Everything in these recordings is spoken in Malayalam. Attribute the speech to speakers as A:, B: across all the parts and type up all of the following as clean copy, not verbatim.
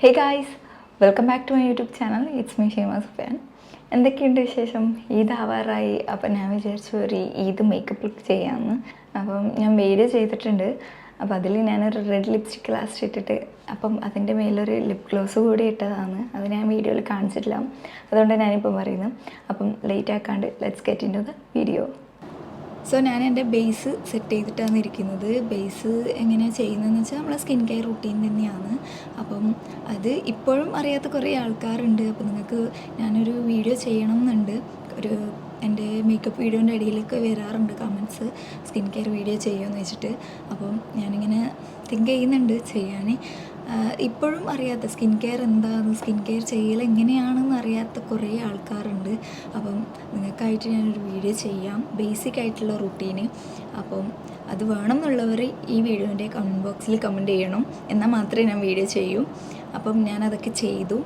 A: Hey guys, welcome back to my YouTube channel. It's me Shaima Sufiyan. എന്തൊക്കെയുണ്ട് വിശേഷം? ഈദ് ആവാറായി. അപ്പം ഞാൻ വിചാരിച്ചു ഒരു ഈദ് മേക്കപ്പ് ലുക്ക് ചെയ്യാമെന്ന്. അപ്പം ഞാൻ വീഡിയോ ചെയ്തിട്ടുണ്ട്. അപ്പോൾ അതിൽ ഞാനൊരു റെഡ് ലിപ്സ്റ്റിക് ലാസ്റ്റ് ഇട്ടിട്ട് അപ്പം അതിൻ്റെ മേലൊരു ലിപ് ഗ്ലോസ് കൂടി ഇട്ടതാണ്. അത് ഞാൻ വീഡിയോയിൽ കാണിച്ചിട്ടില്ല, അതുകൊണ്ട് ഞാനിപ്പം പറയുന്നത്. അപ്പം ലേറ്റ് ആക്കാണ്ട് let's get into the video. So ഞാൻ എൻ്റെ ബേസ് സെറ്റ് ചെയ്തിട്ടാണ് ഇരിക്കുന്നത്. ബേസ് എങ്ങനെയാണ് ചെയ്യുന്നതെന്ന് വെച്ചാൽ നമ്മളെ സ്കിൻ കെയർ റുട്ടീൻ തന്നെയാണ്. അപ്പം അത് ഇപ്പോഴും അറിയാത്ത കുറേ ആൾക്കാരുണ്ട്. അപ്പോൾ നിങ്ങൾക്ക് ഞാനൊരു വീഡിയോ ചെയ്യണം എന്നുണ്ട്. ഒരു എൻ്റെ മേക്കപ്പ് വീഡിയോൻ്റെ ഇടയിലൊക്കെ വരാറുണ്ട് കമൻസ്, സ്കിൻ കെയർ വീഡിയോ ചെയ്യുമെന്ന് വെച്ചിട്ട്. അപ്പം ഞാനിങ്ങനെ തിങ്ക് ചെയ്യുന്നുണ്ട് ചെയ്യാൻ. ഇപ്പോഴും അറിയാത്ത സ്കിൻ കെയർ എന്താണ്, സ്കിൻ കെയർ ചെയ്യൽ എങ്ങനെയാണെന്ന് അറിയാത്ത കുറേ ആൾക്കാരുണ്ട്. അപ്പം നിങ്ങൾക്കായിട്ട് ഞാനൊരു വീഡിയോ ചെയ്യാം, ബേസിക് ആയിട്ടുള്ള റുട്ടീന്. അപ്പം അത് വേണം എന്നുള്ളവർ ഈ വീഡിയോൻ്റെ കമൻറ്റ് ബോക്സിൽ കമൻറ്റ് ചെയ്യണം, എന്നാൽ മാത്രമേ ഞാൻ വീഡിയോ ചെയ്യൂ. അപ്പം ഞാനതൊക്കെ ചെയ്തു.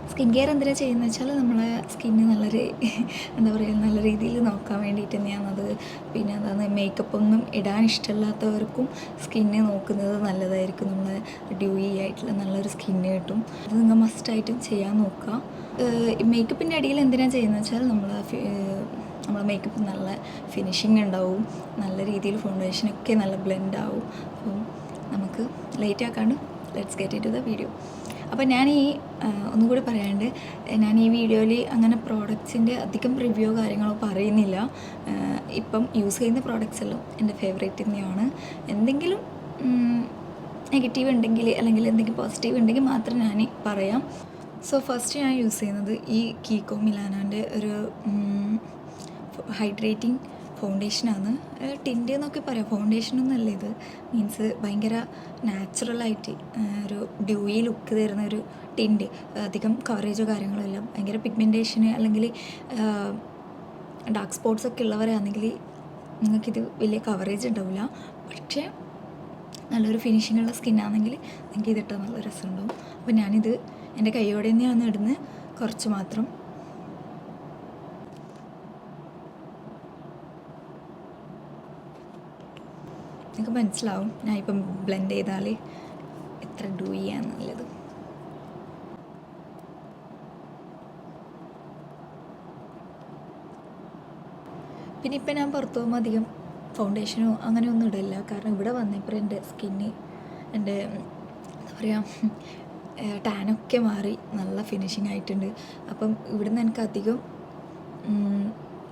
A: സ്കിൻ കെയർ എന്തിനാണ് ചെയ്യുന്നത് വെച്ചാൽ നമ്മളെ സ്കിന്ന് എന്താ പറയുക, നല്ല രീതിയിൽ നോക്കാൻ വേണ്ടിയിട്ട് തന്നെയാണത്. പിന്നെ എന്താണ്, മേക്കപ്പ് ഒന്നും ഇടാൻ ഇഷ്ടമില്ലാത്തവർക്കും സ്കിന്ന് നോക്കുന്നത് നല്ലതായിരിക്കും. നമ്മളെ ഡ്യൂയി ആയിട്ടുള്ള നല്ലൊരു സ്കിന്ന് കിട്ടും. അത് നിങ്ങൾ മസ്റ്റായിട്ടും ചെയ്യാൻ നോക്കുക. മേക്കപ്പിൻ്റെ ഇടയിൽ എന്തിനാണ് ചെയ്യുന്നത് വെച്ചാൽ നമ്മളെ മേക്കപ്പ് നല്ല ഫിനിഷിങ് ഉണ്ടാവും, നല്ല രീതിയിൽ ഫൗണ്ടേഷനൊക്കെ നല്ല ബ്ലെൻഡ് ആവും. അപ്പം നമുക്ക് ലേറ്റ് ആക്കാണ്ട് let's get into the video. അപ്പോൾ ഞാൻ ഒന്നും കൂടി പറയാണ്ട്, ഞാൻ ഈ വീഡിയോയിൽ അങ്ങനെ പ്രോഡക്റ്റ്സിൻ്റെ അധികം റിവ്യൂ കാര്യങ്ങളോ പറയുന്നില്ല. ഇപ്പം യൂസ് ചെയ്യുന്ന പ്രോഡക്റ്റ്സ് എല്ലാം എൻ്റെ ഫേവറേറ്റ് തന്നെയാണ്. എന്തെങ്കിലും നെഗറ്റീവ് ഉണ്ടെങ്കിൽ അല്ലെങ്കിൽ എന്തെങ്കിലും പോസിറ്റീവ് ഉണ്ടെങ്കിൽ മാത്രം ഞാൻ പറയാം. സോ ഫസ്റ്റ് ഞാൻ യൂസ് ചെയ്യുന്നത് ഈ കീക്കോ മിലാനോൻ്റെ ഒരു ഹൈഡ്രേറ്റിംഗ് ഫൗണ്ടേഷനാണ്. ടിൻറ്റ് എന്നൊക്കെ പറയാം, ഫൗണ്ടേഷനൊന്നുമല്ല ഇത്. മീൻസ് ഭയങ്കര നാച്ചുറലായിട്ട് ഒരു ഡ്യൂയി ലുക്ക് തരുന്ന ഒരു ടിൻറ്റ്. അധികം കവറേജോ കാര്യങ്ങളോ ഇല്ല. ഭയങ്കര പിഗ്മെൻറ്റേഷന് അല്ലെങ്കിൽ ഡാർക്ക് സ്പോട്ട്സ് ഒക്കെ ഉള്ളവരാണെങ്കിൽ നിങ്ങൾക്കിത് വലിയ കവറേജ് ഉണ്ടാവില്ല. പക്ഷേ നല്ലൊരു ഫിനിഷിങ്ങുള്ള സ്കിന്നാണെങ്കിൽ നിങ്ങൾക്ക് ഇതിട്ടാൽ നല്ല രസമുണ്ടാവും. അപ്പോൾ ഞാനിത് എൻ്റെ കൈയോടെ തന്നെയാണ് ഇടുന്നത്, കുറച്ച് മാത്രം. നിങ്ങൾക്ക് മനസ്സിലാവും ഞാൻ ഇപ്പം ബ്ലെൻഡ് ചെയ്താൽ എത്ര ഡ്യൂയി ആണെന്നുള്ളത്. പിന്നെ ഇപ്പം ഞാൻ പുറത്തു പോകുമ്പോൾ അധികം ഫൗണ്ടേഷനോ അങ്ങനെ ഒന്നും ഇടില്ല. കാരണം ഇവിടെ വന്നപ്പോൾ എൻ്റെ സ്കിന്ന് എൻ്റെ എന്താ പറയുക, ടാനൊക്കെ മാറി നല്ല ഫിനിഷിങ് ആയിട്ടുണ്ട്. അപ്പം ഇവിടുന്ന് എനിക്ക് അധികം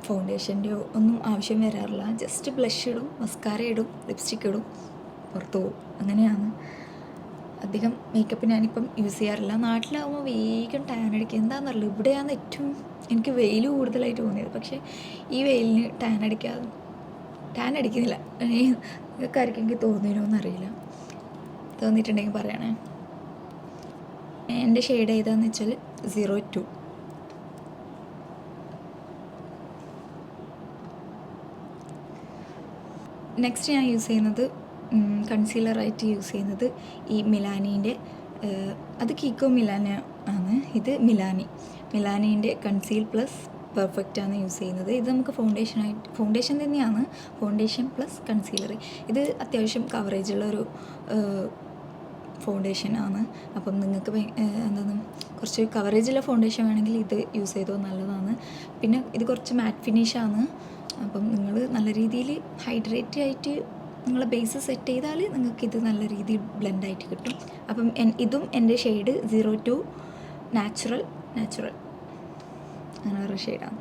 A: ഫൗണ്ടേഷൻ്റെയോ ഒന്നും ആവശ്യം വരാറില്ല. ജസ്റ്റ് ബ്ലഷ് ഇടും, മസ്കാര ഇടും, ലിപ്സ്റ്റിക് ഇടും, പുറത്തു പോകും. അങ്ങനെയാണ്. അധികം മേക്കപ്പ് ഞാനിപ്പം യൂസ് ചെയ്യാറില്ല. നാട്ടിലാകുമ്പോൾ വേഗം ടാൻ അടിക്കുക. എന്താണെന്നറിയില്ല, ഇവിടെയാണ് ഏറ്റവും എനിക്ക് വെയിൽ കൂടുതലായിട്ട് തോന്നിയത്. പക്ഷേ ഈ വെയിലിന് ടാൻ അടിക്കുന്നില്ല. നിങ്ങൾക്ക് ആർക്കെങ്കിലും തോന്നിയിരുന്നോന്നറിയില്ല. തോന്നിയിട്ടുണ്ടെങ്കിൽ പറയണേ. എൻ്റെ ഷെയ്ഡ് ഏതാണെന്ന് വെച്ചാൽ 02. നെക്സ്റ്റ് ഞാൻ യൂസ് ചെയ്യുന്നത് കൺസീലറായിട്ട് യൂസ് ചെയ്യുന്നത് ഈ മിലാനീൻ്റെ, അത് കീക്കോ മിലാന ആണ്. ഇത് മിലാനീൻ്റെ കൺസീൽ പ്ലസ് പെർഫെക്റ്റാണ് യൂസ് ചെയ്യുന്നത്. ഇത് നമുക്ക് ഫൗണ്ടേഷൻ തന്നെയാണ്, ഫൗണ്ടേഷൻ പ്ലസ് കൺസീലർ. ഇത് അത്യാവശ്യം കവറേജുള്ളൊരു ഫൗണ്ടേഷൻ ആണ്. അപ്പം നിങ്ങൾക്ക് എന്താണ് കുറച്ച് കവറേജുള്ള ഫൗണ്ടേഷൻ വേണമെങ്കിൽ ഇത് യൂസ് ചെയ്തോ, നല്ലതാണ്. പിന്നെ ഇത് കുറച്ച് മാറ്റ് ഫിനിഷാണ്. അപ്പം നിങ്ങൾ നല്ല രീതിയിൽ ഹൈഡ്രേറ്റ് ആയിട്ട് നിങ്ങളെ ബേസ് സെറ്റ് ചെയ്താൽ നിങ്ങൾക്കിത് നല്ല രീതിയിൽ ബ്ലെൻഡായിട്ട് കിട്ടും. അപ്പം ഇതും എൻ്റെ ഷെയ്ഡ് 02 നാച്ചുറൽ അങ്ങനെ ഒരു ഷെയ്ഡാണ്.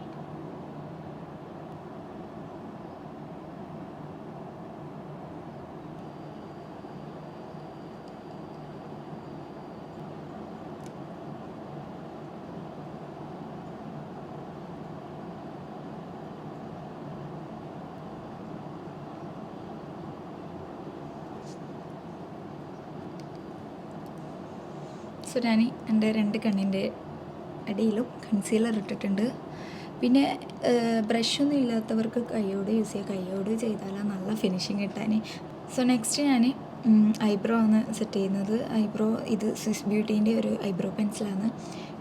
A: സോ ഞാൻ എൻ്റെ 2 കണ്ണിൻ്റെ അടിയിലും കൺസീലർ ഇട്ടിട്ടുണ്ട്. പിന്നെ ബ്രഷൊന്നും ഇല്ലാത്തവർക്ക് കൈയോട് യൂസ് ചെയ്യുക. കൈയോട് ചെയ്താലാണ് നല്ല ഫിനിഷിങ് കിട്ടാൻ. സോ നെക്സ്റ്റ് ഞാൻ ഐബ്രോ ആണ് സെറ്റ് ചെയ്യുന്നത്. ഐബ്രോ ഇത് സ്വിസ് ബ്യൂട്ടീൻ്റെ ഒരു ഐബ്രോ പെൻസിലാണ്.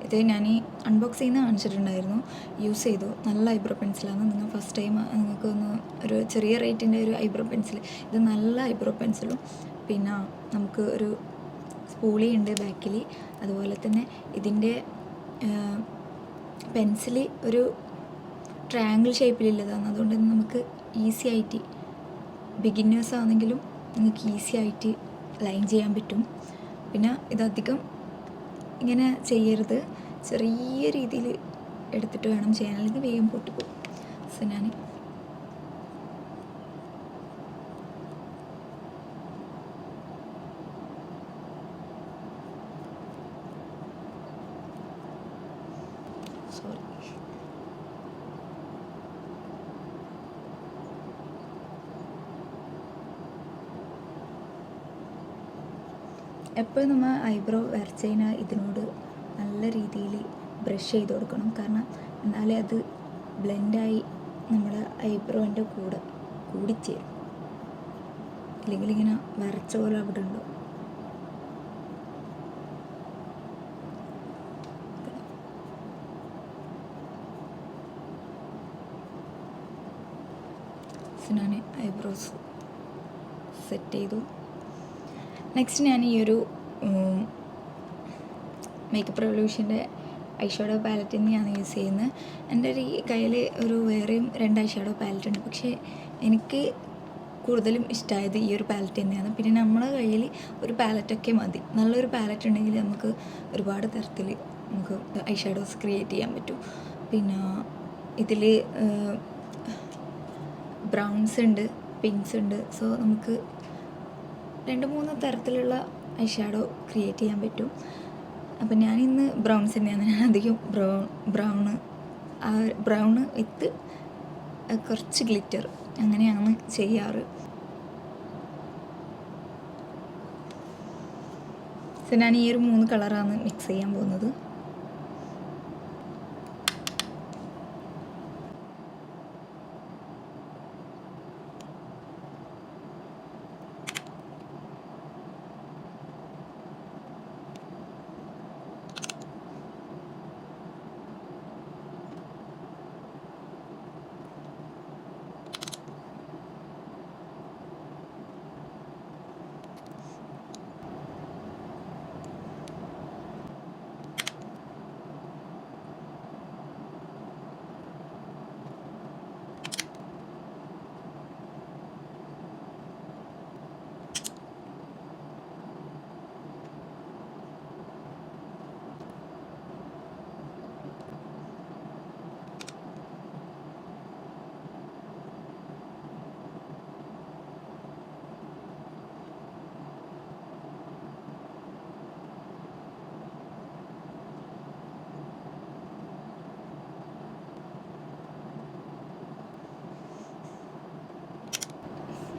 A: ഇത് ഞാൻ അൺബോക്സ് ചെയ്യുന്ന കാണിച്ചിട്ടുണ്ടായിരുന്നു, യൂസ് ചെയ്തു. നല്ല ഐബ്രോ പെൻസിലാണ്. നിങ്ങൾ ഫസ്റ്റ് ടൈം നിങ്ങൾക്കൊന്ന് ഒരു ചെറിയ റേറ്റിൻ്റെ ഒരു ഐബ്രോ പെൻസിൽ, ഇത് നല്ല ഐബ്രോ പെൻസിലും പിന്നെ നമുക്ക് ഒരു പൂളിയുണ്ട് ബാക്കിൽ. അതുപോലെ തന്നെ ഇതിൻ്റെ പെൻസിൽ ഒരു ട്രയാങ്കിൾ ഷേപ്പിലുള്ളതാണ്. അതുകൊണ്ട് തന്നെ നമുക്ക് ഈസി ആയിട്ട് ബിഗിന്നേഴ്സ് ആണെങ്കിലും നിങ്ങൾക്ക് ഈസി ആയിട്ട് ലൈൻ ചെയ്യാൻ പറ്റും. പിന്നെ ഇതധികം ഇങ്ങനെ ചെയ്യരുത്, ചെറിയ രീതിയിൽ എടുത്തിട്ട് വേണം ചെയ്യാൻ, അല്ലെങ്കിൽ വേഗം പൊട്ടിപ്പോകും. സോ ഞാൻ സോറി എപ്പോഴും നമ്മൾ ഐബ്രോ വരച്ച് കഴിഞ്ഞാൽ ഇതിനോട് നല്ല രീതിയിൽ ബ്രഷ് ചെയ്ത് കൊടുക്കണം. കാരണം എന്നാലേ അത് ബ്ലെൻഡായി നമ്മുടെ ഐബ്രോൻ്റെ കൂടെ കൂടിച്ചേരും. ഇല്ലെങ്കിൽ ഇങ്ങനെ വരച്ച പോലെ അവിടെ ഉണ്ടോ. ഞാൻ ഐബ്രോസ് സെറ്റ് ചെയ്തു. നെക്സ്റ്റ് ഞാൻ ഈ ഒരു മേക്കപ്പ് റെവല്യൂഷൻ്റെ ഐഷാഡോ പാലറ്റ് തന്നെയാണ് യൂസ് ചെയ്യുന്നത്. എൻ്റെ ഒരു കയ്യിൽ ഒരു വേറെയും 2 ഐഷാഡോ പാലറ്റ് ഉണ്ട്, പക്ഷേ എനിക്ക് കൂടുതലും ഇഷ്ടമായത് ഈ ഒരു പാലറ്റ് തന്നെയാണ്. പിന്നെ നമ്മുടെ കയ്യിൽ ഒരു പാലറ്റൊക്കെ മതി. നല്ലൊരു പാലറ്റ് ഉണ്ടെങ്കിൽ നമുക്ക് ഒരുപാട് തരത്തിൽ നമുക്ക് ഐഷാഡോസ് ക്രിയേറ്റ് ചെയ്യാൻ പറ്റും. പിന്നെ ഇതിൽ ബ്രൗൺസ് ഉണ്ട്, പിങ്ക്സ് ഉണ്ട്. സോ നമുക്ക് 2-3 തരത്തിലുള്ള ഐഷാഡോ ക്രിയേറ്റ് ചെയ്യാൻ പറ്റും. അപ്പം ഞാനിന്ന് ബ്രൗൺസ് തന്നെയാണ്. ഞാൻ അധികം ബ്രൗണ് വിത്ത് കുറച്ച് ഗ്ലിറ്റർ അങ്ങനെയാണ് ചെയ്യാറ്. സോ ഞാൻ ഈ ഒരു 3 കളറാണ് മിക്സ് ചെയ്യാൻ പോകുന്നത്.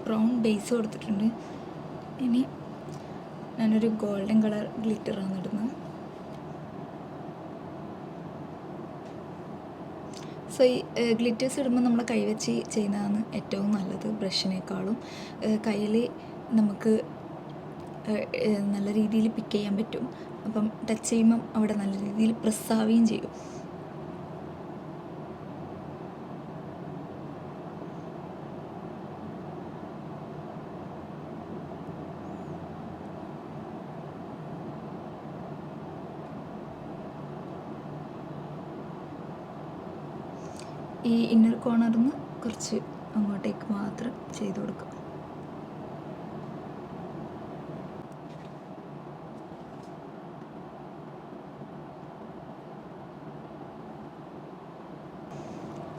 A: ബ്രൗൺ ബേസ് കൊടുത്തിട്ടുണ്ട്. ഇനി ഞാനൊരു ഗോൾഡൻ കളർ ഗ്ലിറ്ററാണ് ഇടുന്നത്. സോ ഈ ഗ്ലിറ്റേഴ്സ് ഇടുമ്പോൾ നമ്മൾ കൈവച്ച് ചെയ്യുന്നതാണ് ഏറ്റവും നല്ലത് ബ്രഷിനേക്കാളും. കയ്യിൽ നമുക്ക് നല്ല രീതിയിൽ പിക്ക് ചെയ്യാൻ പറ്റും. അപ്പം ടച്ച് ചെയ്യുമ്പം അവിടെ നല്ല രീതിയിൽ പ്രസ്സാവുകയും ചെയ്യും. ഈ ഇന്നർ കോർണറിൽ നിന്ന് കുറച്ച് അങ്ങോട്ടേക്ക് മാത്രം ചെയ്ത് കൊടുക്കുക.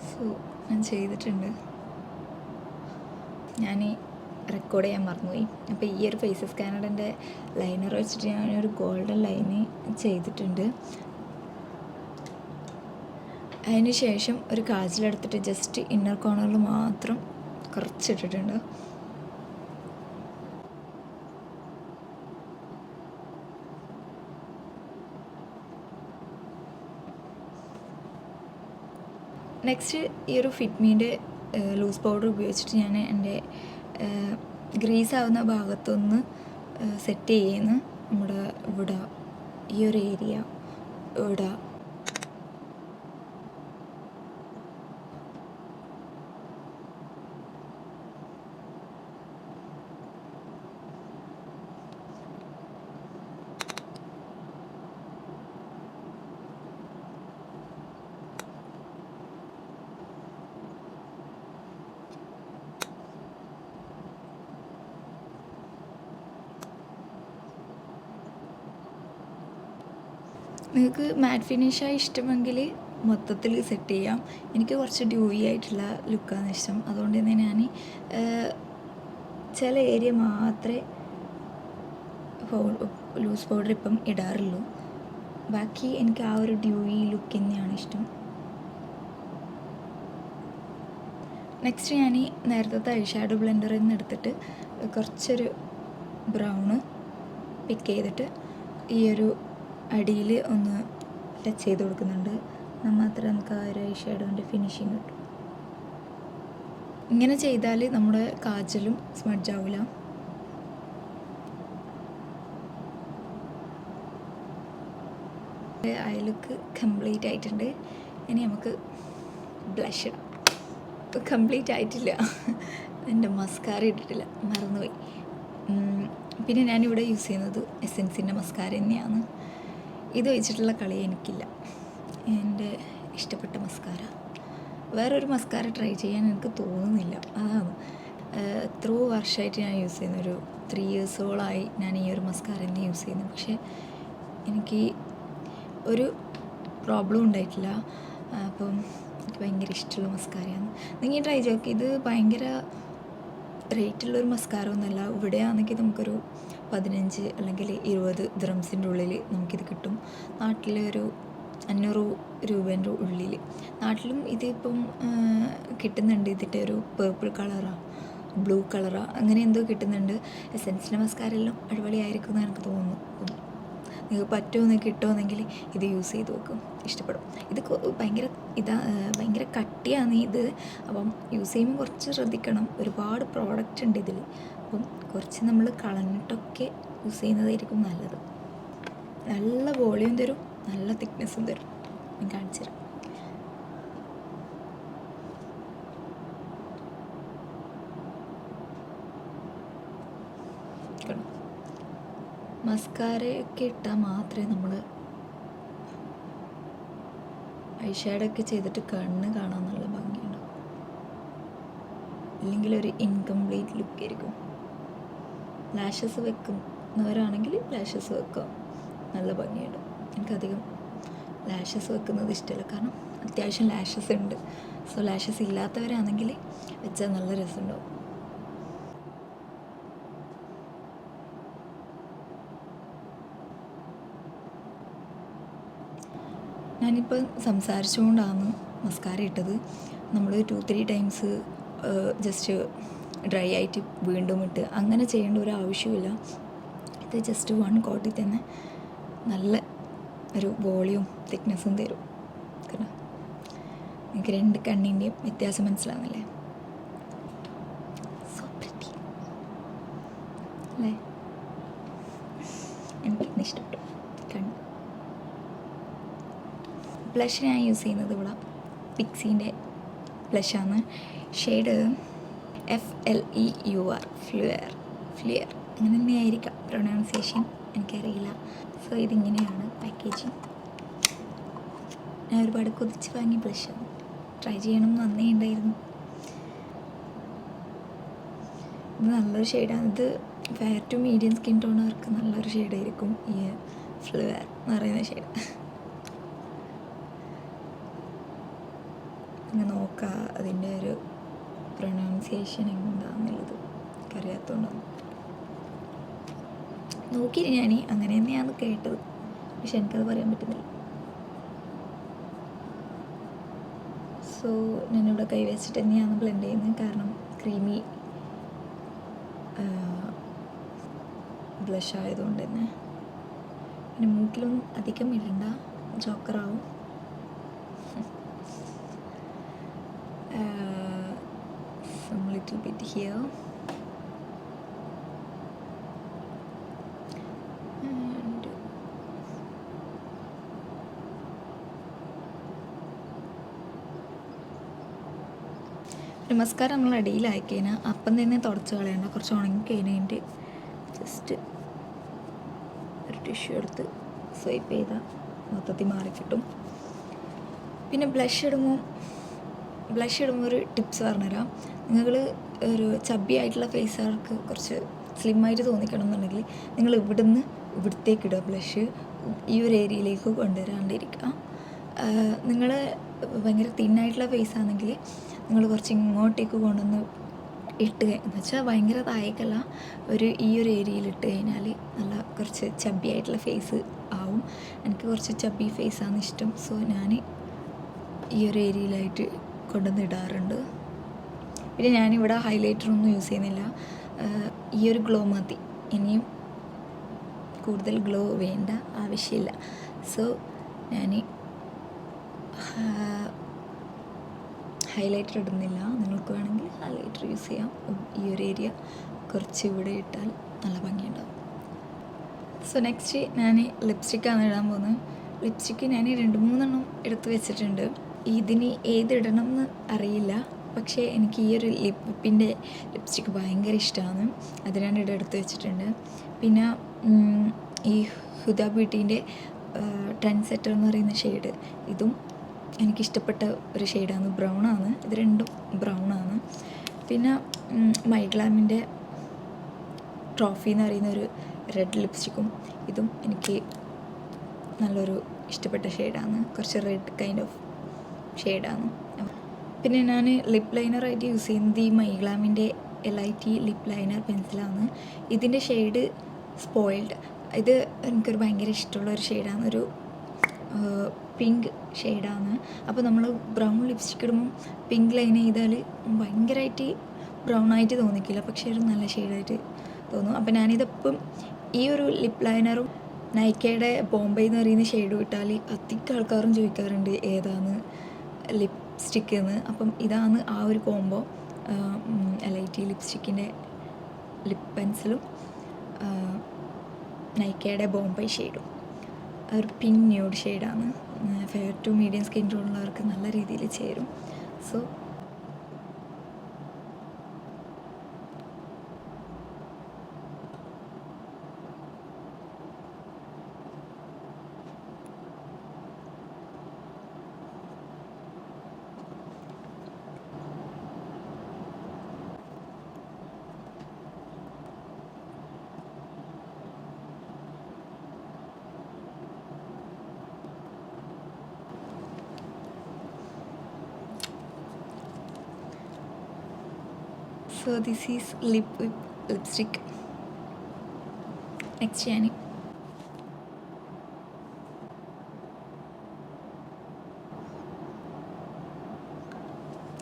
A: സോ ഞാൻ ചെയ്തിട്ടുണ്ട്. ഞാൻ റെക്കോർഡ് ചെയ്യാൻ മറന്നുപോയി. അപ്പോൾ ഈ ഒരു ഫേസ് സ്കാനറിൻ്റെ ലൈനർ വെച്ചിട്ട് ഞാനൊരു ഗോൾഡൻ ലൈന് ചെയ്തിട്ടുണ്ട്. അതിന് ശേഷം ഒരു കാജലെടുത്തിട്ട് ജസ്റ്റ് ഇന്നർ കോർണറിൽ മാത്രം കുറച്ചിട്ടിട്ടുണ്ട്. നെക്സ്റ്റ് ഈ ഒരു ഫിറ്റ്മീൻ്റെ ലൂസ് പൗഡർ ഉപയോഗിച്ചിട്ട് ഞാൻ എൻ്റെ ഗ്രീസ് ആവുന്ന ഭാഗത്തൊന്ന് സെറ്റ് ചെയ്യുന്നു. നമ്മുടെ ഇവിടെ ഈ ഒരു ഏരിയ ഇവിടെ നിങ്ങൾക്ക് മാറ്റ് ഫിനിഷായി ഇഷ്ടമെങ്കിൽ മൊത്തത്തിൽ സെറ്റ് ചെയ്യാം. എനിക്ക് കുറച്ച് ഡ്യൂയി ആയിട്ടുള്ള ലുക്കാണ് ഇഷ്ടം. അതുകൊണ്ട് തന്നെ ഞാൻ ചില ഏരിയ മാത്രമേ ലൂസ് പൗഡർ ഇപ്പം ഇടാറുള്ളൂ. ബാക്കി എനിക്ക് ആ ഒരു ഡ്യൂയി ലുക്ക് തന്നെയാണ് ഇഷ്ടം. നെക്സ്റ്റ് ഞാൻ നേരത്തെ ഐ ഷാഡോ ബ്ലെൻഡറിൽ നിന്ന് എടുത്തിട്ട് കുറച്ചൊരു ബ്രൗണ് പിക്ക് ചെയ്തിട്ട് ഈ ഒരു അടിയിൽ ഒന്ന് ടച്ച് ചെയ്ത് കൊടുക്കുന്നുണ്ട്. എന്നാൽ മാത്രമേ നമുക്ക് ആ ഒരു ഐ ഷാഡോൻ്റെ ഫിനിഷിങ് കിട്ടും. ഇങ്ങനെ ചെയ്താൽ നമ്മുടെ കാജലും സ്മഡ്ജ് ആവില്ല. ഐ ലുക്ക് കംപ്ലീറ്റ് ആയിട്ടുണ്ട്. ഇനി നമുക്ക് ബ്ലഷ് ഇടാം. ഇപ്പോൾ കംപ്ലീറ്റ് ആയിട്ടില്ല, എൻ്റെ മസ്കാര ഇട്ടിട്ടില്ല, മറന്നുപോയി. പിന്നെ ഞാനിവിടെ യൂസ് ചെയ്യുന്നത് എസെൻസിൻ്റെ മസ്കാര തന്നെയാണ്. ഇത് വെച്ചിട്ടുള്ള കളി എനിക്കില്ല. എൻ്റെ ഇഷ്ടപ്പെട്ട മസ്കാര. വേറൊരു മസ്കാര ട്രൈ ചെയ്യാൻ എനിക്ക് തോന്നുന്നില്ല. അതാണ് എത്രയോ വർഷമായിട്ട് ഞാൻ യൂസ് ചെയ്യുന്ന, ഒരു 3 ഇയേഴ്സോളമായി ഞാൻ ഈ ഒരു മസ്കാര തന്നെ യൂസ് ചെയ്യുന്നു. പക്ഷേ എനിക്ക് ഒരു പ്രോബ്ലം ഉണ്ടായിട്ടില്ല. അപ്പം എനിക്ക് ഭയങ്കര ഇഷ്ടമുള്ള മസ്കാരയാണ്. നിങ്ങൾ ട്രൈ ചെയ്ത്. ഇത് ഭയങ്കര റേറ്റുള്ളൊരു മസ്കാര ഒന്നുമല്ല. ഇവിടെയാണെങ്കിൽ നമുക്കൊരു 15 അല്ലെങ്കിൽ 20 ദിറംസിൻ്റെ ഉള്ളിൽ നമുക്കിത് കിട്ടും. നാട്ടിലൊരു 500 രൂപേൻ്റെ ഉള്ളിൽ. നാട്ടിലും ഇതിപ്പം കിട്ടുന്നുണ്ട്. ഇതിൻ്റെ ഒരു പേർപ്പിൾ കളറാണ്, ബ്ലൂ കളറാണ്, അങ്ങനെ എന്തോ കിട്ടുന്നുണ്ട്. എസെൻസിൻ്റെ മസ്കാരെല്ലാം അടിപൊളിയായിരിക്കും എന്ന് എനിക്ക് തോന്നുന്നു. നിങ്ങൾക്ക് പറ്റുമെന്ന് കിട്ടുമെന്നെങ്കിൽ ഇത് യൂസ് ചെയ്ത് നോക്കും, ഇഷ്ടപ്പെടും. ഇത് ഭയങ്കര കട്ടിയാണ് ഇത്. അപ്പം യൂസ് ചെയ്യുമ്പോൾ കുറച്ച് ശ്രദ്ധിക്കണം. ഒരുപാട് പ്രോഡക്റ്റ് ഉണ്ട് ഇതിൽ. അപ്പം കുറച്ച് നമ്മൾ കളഞ്ഞിട്ടൊക്കെ യൂസ് ചെയ്യുന്നതായിരിക്കും നല്ലത്. നല്ല വോളിയം തരും, നല്ല തിക്നെസ്സും തരും. ഞാൻ കാണിച്ചു തരാം. മസ്കാരയൊക്കെ ഇട്ടാൽ മാത്രമേ നമ്മൾ ഐ ഷാഡൊക്കെ ചെയ്തിട്ട് കണ്ണ് കാണാൻ നല്ല ഭംഗിയുണ്ടാവും. ഇല്ലെങ്കിൽ ഒരു ഇൻകംപ്ലീറ്റ് ലുക്കായിരിക്കും. ലാഷസ് വെക്കുന്നവരാണെങ്കിൽ ലാഷസ് വെക്കാം, നല്ല ഭംഗിയുണ്ട്. എനിക്കധികം ലാഷസ് വെക്കുന്നത് ഇഷ്ടമല്ല, കാരണം അത്യാവശ്യം ലാഷസ് ഉണ്ട്. സോ ലാഷസ് ഇല്ലാത്തവരാണെങ്കിൽ വെച്ചാൽ നല്ല രസമുണ്ടാവും. ഞാനിപ്പോൾ സംസാരിച്ചുകൊണ്ടാണ് മസ്കാര ഇട്ടത്. നമ്മൾ 2-3 ടൈംസ് ജസ്റ്റ് ഡ്രൈ ആയിട്ട് വീണ്ടും ഇട്ട് അങ്ങനെ ചെയ്യേണ്ട ഒരു ആവശ്യമില്ല. ഇത് ജസ്റ്റ് 1 കോട്ടിൽ തന്നെ നല്ല ഒരു വോളിയും തിക്നെസ്സും തരും. കാരണം എനിക്ക് 2 കണ്ണിൻ്റെയും വ്യത്യാസം മനസ്സിലാവുന്നില്ലേ? സോ പ്രിറ്റി അല്ലേ? എനിക്കിന്ന് ഇഷ്ടപ്പെട്ടു കണ്ണ്. ബ്ലഷ് ഞാൻ യൂസ് ചെയ്യുന്നത് ഇവിടെ പിക്സീൻ്റെ ബ്ലഷാണ്. ഷെയ്ഡ് FLEUR, ഫ്ലിയർ അങ്ങനെ തന്നെയായിരിക്കാം പ്രൊനൗൺസിയേഷൻ, എനിക്കറിയില്ല. സോ ഇതിങ്ങനെയാണ് പാക്കേജിങ്. ഞാൻ ഒരുപാട് കൊതിച്ച് വാങ്ങിയ ബ്ലഷാണ്. ട്രൈ ചെയ്യണം നന്നേ ഉണ്ടായിരുന്നു. ഇത് നല്ലൊരു ഷെയ്ഡാണ്. ഇത് ഫെയർ ടു മീഡിയം സ്കിൻ ടോണവർക്ക് നല്ലൊരു ഷെയ്ഡായിരിക്കും ഈ ഫ്ലിയർ എന്ന് പറയുന്ന ഷെയ്ഡ്. ഇങ്ങനെ നോക്കുക അതിൻ്റെ ഒരു പ്രൊനൗൺസിയേഷൻ എന്താണെന്നുള്ളത് എനിക്കറിയാത്തതുകൊണ്ടാണ്. നോക്കി ഞാൻ അങ്ങനെ തന്നെയാണ് കേട്ടത്, പക്ഷെ എനിക്കത് പറയാൻ പറ്റുന്നില്ല. സോ ഞാനിവിടെ കൈ വെച്ചിട്ട് തന്നെയാണ് ബ്ലെൻഡ് ചെയ്യുന്നത്, കാരണം ക്രീമി ബ്ലഷ് ആയതുകൊണ്ട് തന്നെ. പിന്നെ മൂക്കിലൊന്നും അധികം ഇടണ്ട, ജോക്കറാവും. Some little bit here and mascara നമ്മൾ അടിയിലായി കഴിഞ്ഞാൽ അപ്പം തന്നെ തുടച്ച് കളയണ്ട. കുറച്ച് ഉണങ്ങി കഴിഞ്ഞിട്ട് ജസ്റ്റ് ഒരു ടിഷ്യൂ എടുത്ത് സ്വൈപ്പ് ചെയ്താൽ മൊത്തത്തിൽ മാറിക്കിട്ടും. പിന്നെ ബ്ലഷ് ഇടുമ്പോൾ ഒരു ടിപ്സ് പറഞ്ഞുതരാം. നിങ്ങൾ ഒരു ചബ്ബി ആയിട്ടുള്ള ഫേസുകാർക്ക് കുറച്ച് സ്ലിമ്മായിട്ട് തോന്നിക്കണം എന്നുണ്ടെങ്കിൽ നിങ്ങൾ ഇവിടുന്ന് ഇവിടത്തേക്ക് ഇടുക ബ്ലഷ്, ഈ ഒരു ഏരിയയിലേക്ക് കൊണ്ടുവരാണ്ടിരിക്കുക. നിങ്ങൾ ഭയങ്കര തിന്നായിട്ടുള്ള ഫേസ് ആണെങ്കിൽ നിങ്ങൾ കുറച്ച് ഇങ്ങോട്ടേക്ക് കൊണ്ടുവന്ന് ഇട്ട് എന്ന് വെച്ചാൽ ഭയങ്കര താഴേക്കല്ല, ഈ ഒരു ഏരിയയിൽ ഇട്ട് കഴിഞ്ഞാൽ നല്ല കുറച്ച് ചബ്ബി ആയിട്ടുള്ള ഫേസ് ആവും. എനിക്ക് കുറച്ച് ചബ്ബി ഫേസാണ് ഇഷ്ടം. സോ ഞാൻ ഈ ഒരു ഏരിയയിലായിട്ട് കൊണ്ടുവന്ന് ഇടാറുണ്ട്. പിന്നെ ഞാനിവിടെ ഹൈലൈറ്ററൊന്നും യൂസ് ചെയ്യുന്നില്ല. ഈ ഒരു ഗ്ലോ മതി, ഇനിയും കൂടുതൽ ഗ്ലോ വേണ്ട ആവശ്യമില്ല. സോ ഞാൻ ഹൈലൈറ്റർ ഇടുന്നില്ല. നിങ്ങൾക്ക് വേണമെങ്കിൽ ഹൈലൈറ്റർ യൂസ് ചെയ്യാം. ഈ ഒരു ഏരിയ കുറച്ച് ഇവിടെ ഇട്ടാൽ നല്ല ഭംഗിയുണ്ടാവും. സോ നെക്സ്റ്റ് ഞാൻ ലിപ്സ്റ്റിക്കാണ് ഇടാൻ പോകുന്നത്. ലിപ്സ്റ്റിക്ക് ഞാൻ 2-3 എടുത്ത് വെച്ചിട്ടുണ്ട്. ഇതിന് ഏതിടണം എന്ന് അറിയില്ല, പക്ഷേ എനിക്ക് ഈ ഒരു ലിപ്പിൻ്റെ ലിപ്സ്റ്റിക്ക് ഭയങ്കര ഇഷ്ടമാണ്. അത് ഞാൻ ഇവിടെ എടുത്ത് വെച്ചിട്ടുണ്ട്. പിന്നെ ഈ ഹുദ ബ്യൂട്ടീൻ്റെ ട്രെൻഡ് സെറ്റർ എന്ന് പറയുന്ന ഷെയ്ഡ്, ഇതും എനിക്കിഷ്ടപ്പെട്ട ഒരു ഷെയ്ഡാണ്. ബ്രൗണാണ്, ഇത് രണ്ടും ബ്രൗണാണ്. പിന്നെ മൈഗ്ലാമിൻ്റെ ട്രോഫി എന്ന് പറയുന്ന ഒരു റെഡ് ലിപ്സ്റ്റിക്കും, ഇതും എനിക്ക് നല്ലൊരു ഇഷ്ടപ്പെട്ട ഷെയ്ഡാണ്. കുറച്ച് റെഡ് കൈൻഡ് ഓഫ് ഷെയ്ഡാണ്. പിന്നെ ഞാൻ ലിപ്പ് ലൈനറായിട്ട് യൂസ് ചെയ്യുന്നത് ഈ മൈഗ്ലാമിൻ്റെ LIT ലിപ്പ് ലൈനർ പെൻസിലാണ്. ഇതിൻ്റെ ഷെയ്ഡ് സ്പോയിൽഡ്. ഇത് എനിക്കൊരു ഭയങ്കര ഇഷ്ടമുള്ള ഒരു ഷെയ്ഡാണ്. ഒരു പിങ്ക് ഷെയ്ഡാണ്. അപ്പോൾ നമ്മൾ ബ്രൗൺ ലിപ്സ്റ്റിക് ഇടുമ്പോൾ പിങ്ക് ലൈൻ ചെയ്താൽ ഭയങ്കരമായിട്ട് ബ്രൗൺ ആയിട്ട് തോന്നിക്കില്ല, പക്ഷേ ഒരു നല്ല ഷെയ്ഡായിട്ട് തോന്നും. അപ്പോൾ ഞാനിതിപ്പം ഈ ഒരു ലിപ്പ് ലൈനറും നൈക്കയുടെ ബോംബെ എന്ന് പറയുന്ന ഷെയ്ഡും ഇട്ടാൽ അധികം ആൾക്കാരും ചോദിക്കാറുണ്ട് ഏതാണ് ലിപ്സ്റ്റിക്ക് എന്ന്. അപ്പം ഇതാണ് ആ ഒരു കോംബോ. LIT ലിപ്സ്റ്റിക്കിൻ്റെ ലിപ്പ് പെൻസിലും നൈക്കയുടെ ബോംബെ ഷെയ്ഡും. ഒരു പിങ്ക് ന്യൂഡ് ഷെയ്ഡാണ്. ഫെയർ ടു മീഡിയം സ്കിൻ ടോണുള്ളവർക്ക് നല്ല രീതിയിൽ ചേരും. So So this is lipstick. Next ഞാൻ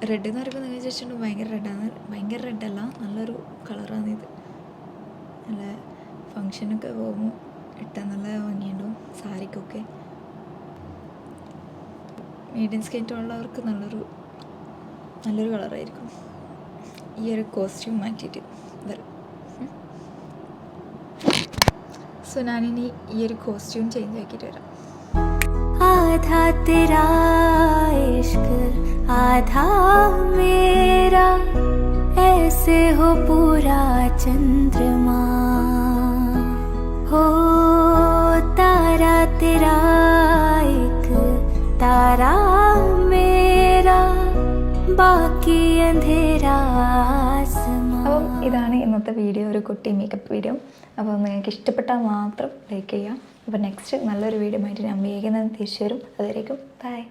A: റെഡ് എന്ന് പറയുമ്പോൾ നിങ്ങൾ ചോദിച്ചിട്ടുണ്ട് ഭയങ്കര റെഡാണ്. ഭയങ്കര റെഡല്ല, നല്ലൊരു കളറാണിത്. നല്ല ഫങ്ഷനൊക്കെ പോകുമ്പോൾ ഇട്ടാൽ നല്ല ഭംഗിയുണ്ടാവും, സാരിക്കൊക്കെ. മീഡിയം സ്കിൻ ടോണുള്ളവർക്ക് നല്ലൊരു കളറായിരിക്കും. ഈ ഒരു കോസ്റ്റ്യൂം മാറ്റിയിട്ട് വരും. സോ ഞാനിനി ഈ ഒരു കോസ്റ്റ്യൂം ചേഞ്ച് ആക്കിയിട്ട് വരാം. ആധാ തെരാ ഇഷ്ക് ആധാ മേരാ ऐसे हो पूरा चंद्रमा हो तारा तेरा एक तारा मेरा ബാക്കി അന്ധേരാ. അപ്പം ഇതാണ് ഇന്നത്തെ വീഡിയോ, ഒരു കുട്ടി മേക്കപ്പ് വീഡിയോ. അപ്പോൾ നിങ്ങൾക്ക് ഇഷ്ടപ്പെട്ടാൽ മാത്രം ലൈക്ക് ചെയ്യാം. അപ്പോൾ നെക്സ്റ്റ് നല്ലൊരു വീഡിയോ ആയിട്ട് ഞാൻ വേഗം തിരിച്ചു വരും. അതുവരേക്കും ബൈ.